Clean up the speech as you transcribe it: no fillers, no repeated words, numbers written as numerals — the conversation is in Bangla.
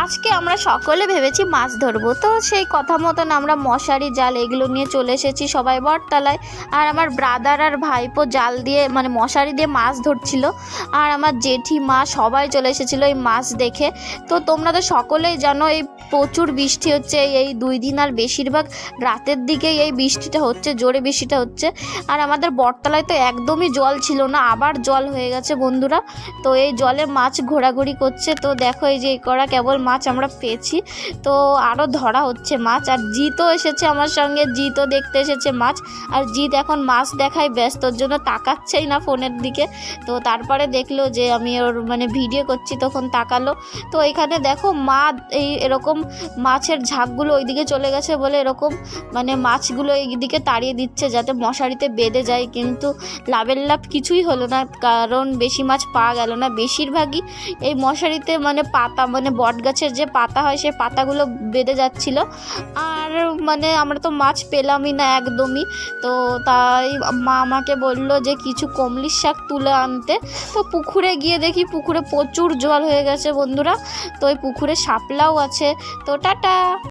আজকে আমরা সকলে ভেবেছি মাছ ধরবো, তো সেই কথা মতন আমরা মশারি জাল এগুলো নিয়ে চলে এসেছি সবাই বটতলায়। আর আমার ব্রাদার আর ভাইপো জাল দিয়ে মানে মশারি দিয়ে মাছ ধরছিল, আর আমার জেঠিমা সবাই চলে এসেছিলো এই মাছ দেখে। তো তোমরা তো সকলেই জানো এই প্রচুর বৃষ্টি হচ্ছে এই 2 দিন, আর বেশিরভাগ রাতের দিকেই এই বৃষ্টিটা হচ্ছে, জোরে বৃষ্টিটা হচ্ছে। আর আমাদের বটতলায় তো একদমই জল ছিল না, আবার জল হয়ে গেছে বন্ধুরা। তো এই জলে মাছ ঘোরাঘুরি করছে। তো দেখো এই যে করা কেবল মাছ আমরা পেয়েছি, তো আরও ধরা হচ্ছে মাছ। আর জিতও এসেছে আমার সঙ্গে, জিতও দেখতে এসেছে মাছ। আর জিত এখন মাছ দেখায় ব্যস্ত, ওর জন্য তাকাচ্ছেই না ফোনের দিকে। তো তারপরে দেখলো যে আমি ওর মানে ভিডিও করছি, তখন তাকালো। তো এখানে দেখো মা এই এরকম মাছের ঝাঁকগুলো ওইদিকে চলে গেছে বলে এরকম মানে মাছগুলো এইদিকে তাড়িয়ে দিচ্ছে যাতে মশারিতে বেঁধে যায়, কিন্তু লাভের লাভ কিছুই হলো না, কারণ বেশি মাছ পাওয়া গেল না। বেশিরভাগই এই মশারিতে মানে পাতা মানে বট গাছের যে পাতা হয় সেই পাতাগুলো বেঁধে যাচ্ছিলো, আর মানে আমরা তো মাছ পেলামই না একদমই। তো তাই মা আমাকে বললো যে কিছু কমলির শাক তুলে আনতে। তো পুকুরে গিয়ে দেখি পুকুরে প্রচুর জল হয়ে গেছে বন্ধুরা। তো ওই পুকুরে শাপলাও আছে। তো টাটা।